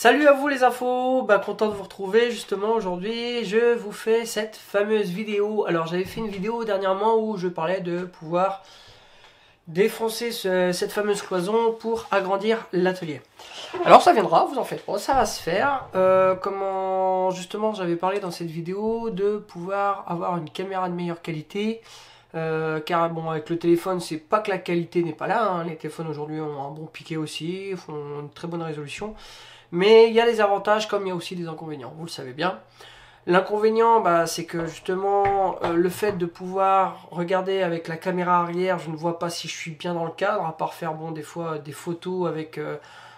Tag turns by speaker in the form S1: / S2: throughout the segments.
S1: Salut à vous les infos, content de vous retrouver justement aujourd'hui. Je vous fais cette fameuse vidéo. Alors j'avais fait une vidéo dernièrement où je parlais de pouvoir défoncer cette fameuse cloison pour agrandir l'atelier. Alors ça viendra, vous en faites pas, ça va se faire. Comment justement j'avais parlé dans cette vidéo de pouvoir avoir une caméra de meilleure qualité. Car bon, avec le téléphone, c'est pas que la qualité n'est pas là, hein. Les téléphones aujourd'hui ont un bon piqué aussi, font une très bonne résolution. Mais il y a des avantages comme il y a aussi des inconvénients, vous le savez bien. L'inconvénient, c'est que justement, le fait de pouvoir regarder avec la caméra arrière, je ne vois pas si je suis bien dans le cadre, à part faire des fois des photos avec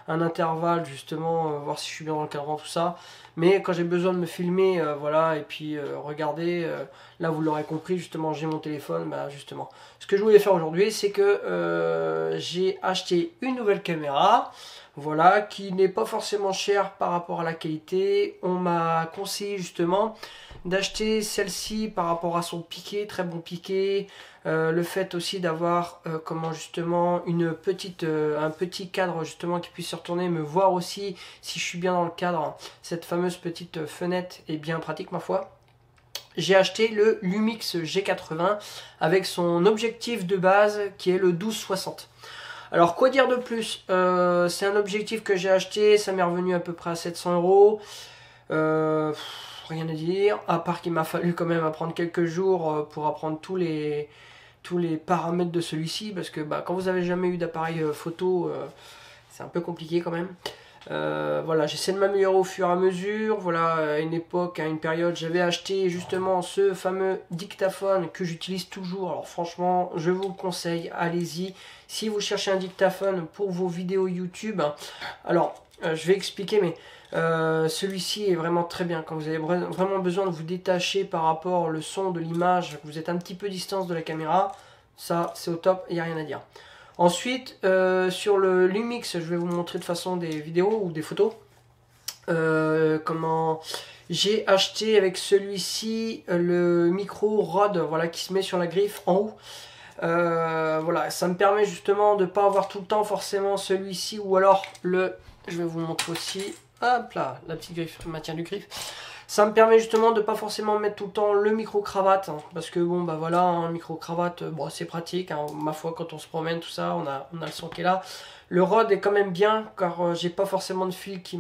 S1: un intervalle, justement, voir si je suis bien dans le cadre, tout ça. Mais quand j'ai besoin de me filmer, voilà, et puis regarder, là vous l'aurez compris, justement, j'ai mon téléphone, justement. Ce que je voulais faire aujourd'hui, c'est que j'ai acheté une nouvelle caméra. Voilà, qui n'est pas forcément cher par rapport à la qualité. On m'a conseillé justement d'acheter celle-ci par rapport à son piqué, très bon piqué. Le fait aussi d'avoir comment justement un petit cadre justement qui puisse se retourner, me voir aussi si je suis bien dans le cadre. Cette fameuse petite fenêtre est bien pratique ma foi. J'ai acheté le Lumix G80 avec son objectif de base qui est le 12-60. Alors quoi dire de plus, c'est un objectif que j'ai acheté, ça m'est revenu à peu près à 700 euros. Rien à dire, à part qu'il m'a fallu quand même apprendre quelques jours pour apprendre tous les paramètres de celui-ci. Parce que quand vous avez jamais eu d'appareil photo, c'est un peu compliqué quand même. Voilà, j'essaie de m'améliorer au fur et à mesure. Voilà, à une époque, à une période, j'avais acheté justement ce fameux dictaphone que j'utilise toujours. Alors franchement, je vous le conseille, allez-y. Si vous cherchez un dictaphone pour vos vidéos YouTube, alors je vais expliquer, mais celui-ci est vraiment très bien. Quand vous avez vraiment besoin de vous détacher par rapport au son de l'image, que vous êtes un petit peu distance de la caméra, ça c'est au top, il n'y a rien à dire. Ensuite, sur le Lumix, je vais vous montrer de façon des vidéos ou des photos. Comment j'ai acheté avec celui-ci le micro Rode, voilà, qui se met sur la griffe en haut. Voilà, ça me permet justement de ne pas avoir tout le temps forcément celui-ci ou alors je vais vous montrer aussi, hop là, la petite griffe, maintien du griffe. Ça me permet justement de pas forcément mettre tout le temps le micro-cravate, hein, parce que bon voilà, un micro-cravate, c'est pratique, hein, ma foi quand on se promène tout ça, on a le son qui est là. Le Rode est quand même bien, car j'ai pas forcément de fil qui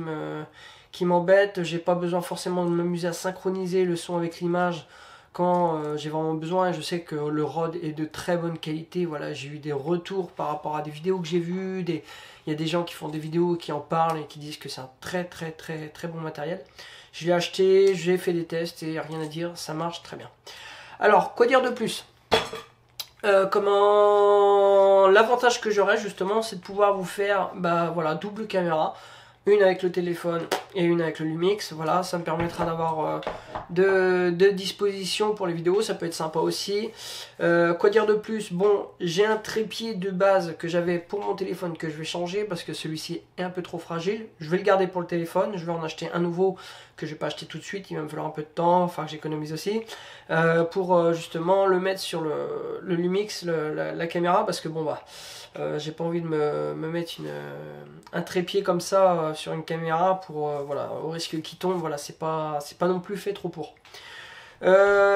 S1: m'embête, j'ai pas besoin forcément de m'amuser à synchroniser le son avec l'image quand j'ai vraiment besoin, et je sais que le Rode est de très bonne qualité. Voilà, j'ai eu des retours par rapport à des vidéos que j'ai vues, il y a des gens qui font des vidéos qui en parlent et qui disent que c'est un très bon matériel. Je l'ai acheté, j'ai fait des tests et rien à dire, ça marche très bien. Alors, quoi dire de plus? L'avantage que j'aurais justement, c'est de pouvoir vous faire voilà, double caméra, une avec le téléphone et une avec le Lumix. Voilà, ça me permettra d'avoir de dispositions pour les vidéos, ça peut être sympa aussi. Quoi dire de plus? Bon, j'ai un trépied de base que j'avais pour mon téléphone que je vais changer parce que celui-ci est un peu trop fragile. Je vais le garder pour le téléphone, je vais en acheter un nouveau que je vais pas acheter tout de suite, il va me falloir un peu de temps, enfin que j'économise aussi, pour justement le mettre sur le Lumix, la caméra, parce que bon j'ai pas envie de me mettre un trépied comme ça sur une caméra pour voilà, au risque qu'il tombe. Voilà, c'est pas non plus fait trop pour.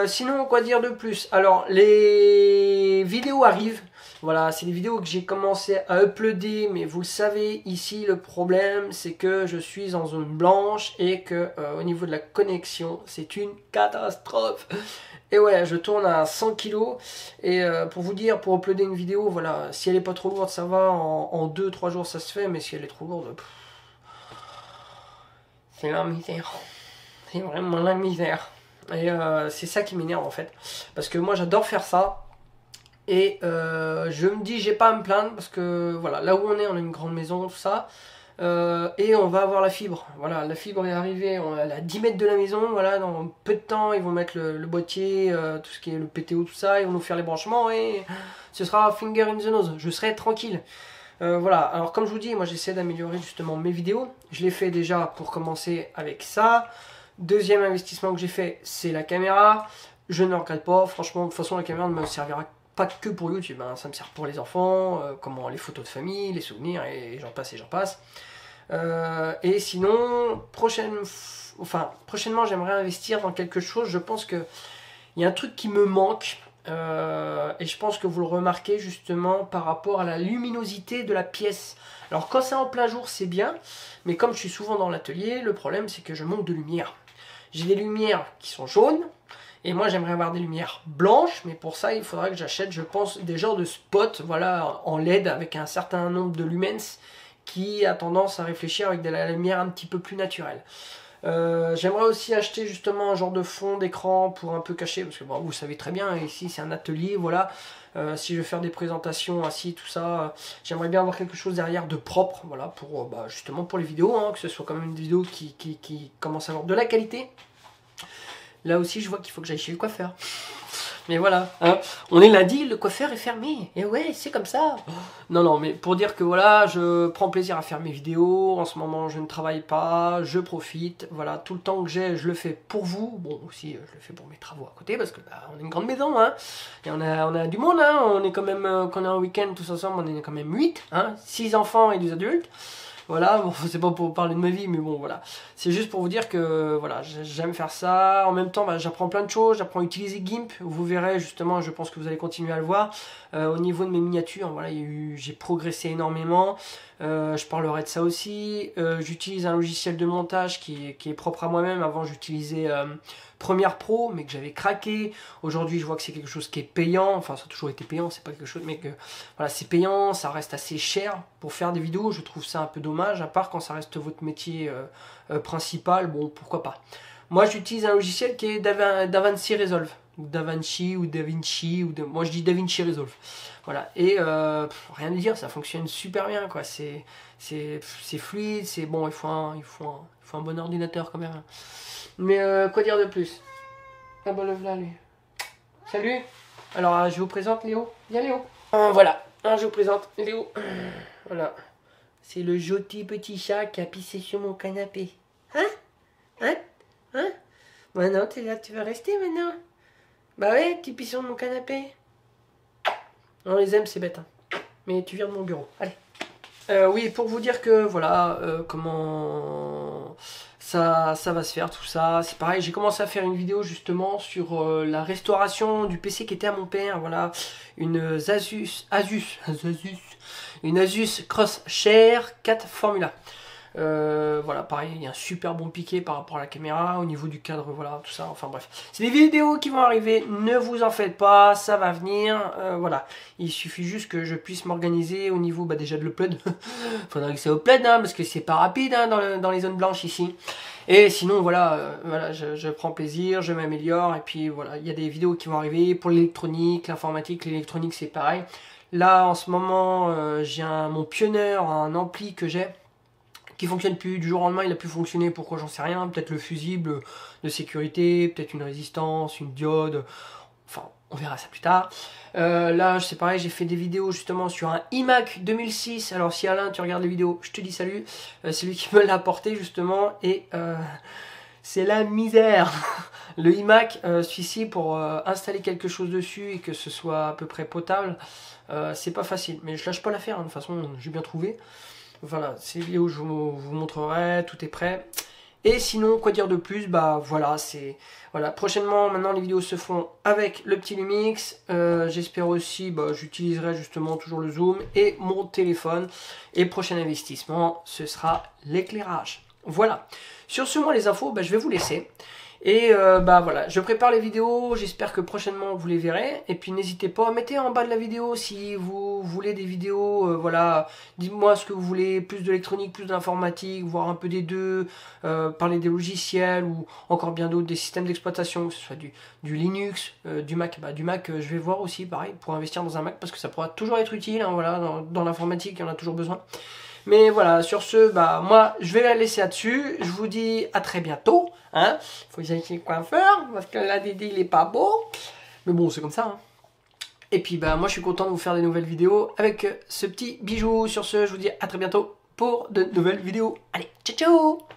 S1: Sinon, quoi dire de plus? Alors, les vidéos arrivent. Voilà, c'est des vidéos que j'ai commencé à uploader, mais vous le savez, ici le problème c'est que je suis en zone blanche et que au niveau de la connexion, c'est une catastrophe. Et ouais, je tourne à 100 kg et pour vous dire, pour uploader une vidéo, voilà, si elle est pas trop lourde, ça va, en 2-3 jours ça se fait, mais si elle est trop lourde, c'est la misère. C'est vraiment la misère. Et c'est ça qui m'énerve en fait. Parce que moi j'adore faire ça. Et je me dis, j'ai pas à me plaindre parce que voilà, là où on a une grande maison, tout ça. Et on va avoir la fibre. Voilà, la fibre est arrivée, elle est à 10 mètres de la maison. Voilà, dans peu de temps, ils vont mettre le boîtier, tout ce qui est le PTO, tout ça. Ils vont nous faire les branchements et ce sera finger in the nose. Je serai tranquille. Voilà, alors comme je vous dis, moi j'essaie d'améliorer justement mes vidéos. Je l'ai fait déjà pour commencer avec ça. Deuxième investissement que j'ai fait, c'est la caméra. Je ne regrette pas, franchement, de toute façon la caméra ne me servira pas que pour YouTube, hein. Ça me sert pour les enfants, comment les photos de famille, les souvenirs, et j'en passe et j'en passe. Et sinon, prochainement, j'aimerais investir dans quelque chose. Je pense que il y a un truc qui me manque. Et je pense que vous le remarquez justement par rapport à la luminosité de la pièce. Alors quand c'est en plein jour c'est bien, mais comme je suis souvent dans l'atelier, le problème c'est que je manque de lumière. J'ai des lumières qui sont jaunes, et moi j'aimerais avoir des lumières blanches, mais pour ça il faudra que j'achète, je pense, des genres de spots, voilà, en LED avec un certain nombre de lumens qui a tendance à réfléchir avec de la lumière un petit peu plus naturelle. J'aimerais aussi acheter justement un genre de fond d'écran pour un peu cacher, parce que bon, vous savez très bien, ici c'est un atelier, voilà. Si je veux faire des présentations assis, tout ça, j'aimerais bien avoir quelque chose derrière de propre, voilà, pour justement pour les vidéos, hein, que ce soit quand même une vidéo qui commence à avoir de la qualité. Là aussi je vois qu'il faut que j'aille chez le coiffeur. Mais voilà, hein. On est lundi, le coiffeur est fermé. Et ouais, c'est comme ça. Non, non, mais pour dire que voilà, je prends plaisir à faire mes vidéos. En ce moment, je ne travaille pas, je profite. Voilà, tout le temps que j'ai, je le fais pour vous. Bon, aussi, je le fais pour mes travaux à côté parce que on est une grande maison, hein. Et on a du monde, hein. On est quand même, quand on est en week-end tous ensemble, on est quand même 8, hein. 6 enfants et 2 adultes. Voilà, bon, c'est pas pour parler de ma vie, mais bon, voilà. C'est juste pour vous dire que, voilà, j'aime faire ça. En même temps, j'apprends plein de choses. J'apprends à utiliser GIMP. Vous verrez, justement, je pense que vous allez continuer à le voir. Au niveau de mes miniatures, voilà, j'ai progressé énormément. Je parlerai de ça aussi. J'utilise un logiciel de montage qui est propre à moi-même. Avant, j'utilisais Premiere Pro, mais que j'avais craqué. Aujourd'hui, je vois que c'est quelque chose qui est payant. Enfin, ça a toujours été payant, c'est pas quelque chose, mais que voilà, c'est payant, ça reste assez cher pour faire des vidéos. Je trouve ça un peu dommage, à part quand ça reste votre métier principal. Bon, pourquoi pas. Moi, j'utilise un logiciel qui est DaVinci Resolve. DaVinci ou DaVinci, moi je dis DaVinci Resolve. Voilà, et rien à dire, ça fonctionne super bien, quoi. C'est fluide, c'est bon, il faut un bon ordinateur quand même. Mais quoi dire de plus? Ah bah le voilà lui. Salut. Alors je vous présente Léo. Viens Léo. Voilà, je vous présente Léo. Voilà. C'est le joli petit chat qui a pissé sur mon canapé. Hein? Hein? Hein? Maintenant t'es là, tu vas rester maintenant? Bah ouais, tu pisses sur mon canapé. On les aime, c'est bête, hein. Mais tu viens de mon bureau. Allez. Oui, pour vous dire que voilà, comment ça va se faire, tout ça. C'est pareil, j'ai commencé à faire une vidéo justement sur la restauration du PC qui était à mon père. Voilà, une une Asus Crosshair 4 Formula. Voilà, pareil, il y a un super bon piqué par rapport à la caméra, au niveau du cadre, voilà, tout ça, enfin bref. C'est des vidéos qui vont arriver, ne vous en faites pas, ça va venir, voilà. Il suffit juste que je puisse m'organiser au niveau, déjà de l'upload. Faudrait que c'est upload, hein, parce que c'est pas rapide, hein, dans les zones blanches ici. Et sinon, voilà, je prends plaisir, je m'améliore, et puis voilà, il y a des vidéos qui vont arriver pour l'électronique, l'informatique, l'électronique c'est pareil. Là, en ce moment, j'ai mon Pioneer, un ampli que j'ai, qui fonctionne plus, du jour au lendemain il a plus fonctionné, pourquoi j'en sais rien, peut-être le fusible de sécurité, peut-être une résistance, une diode, enfin on verra ça plus tard. Là c'est pareil, j'ai fait des vidéos justement sur un iMac 2006, alors si Alain tu regardes les vidéos, je te dis salut, c'est lui qui me l'a apporté justement, et c'est la misère. Le iMac, celui-ci pour installer quelque chose dessus et que ce soit à peu près potable, c'est pas facile, mais je lâche pas l'affaire, hein, de toute façon j'ai bien trouvé. Voilà, c'est vidéo, je vous montrerai, tout est prêt. Et sinon, quoi dire de plus? Voilà, voilà. Prochainement, maintenant les vidéos se font avec le petit Lumix. J'espère aussi, j'utiliserai justement toujours le zoom et mon téléphone. Et prochain investissement, ce sera l'éclairage. Voilà. Sur ce, moi les infos, je vais vous laisser. Et voilà, je prépare les vidéos, j'espère que prochainement vous les verrez. Et puis n'hésitez pas, mettez en bas de la vidéo si vous voulez des vidéos, voilà. Dites-moi ce que vous voulez, plus d'électronique, plus d'informatique, voire un peu des deux, parler des logiciels ou encore bien d'autres, des systèmes d'exploitation, que ce soit du Linux, du Mac. Du Mac, je vais voir aussi, pareil, pour investir dans un Mac, parce que ça pourra toujours être utile, hein, voilà, dans l'informatique, il y en a toujours besoin. Mais voilà, sur ce, moi, je vais la laisser là-dessus. Je vous dis à très bientôt. Hein. Faut que j'aille chez le coiffeur, parce que là, Dédé, il est pas beau. Mais bon, c'est comme ça. Hein. Et puis, moi, je suis content de vous faire des nouvelles vidéos avec ce petit bijou. Sur ce, je vous dis à très bientôt pour de nouvelles vidéos. Allez, ciao, ciao!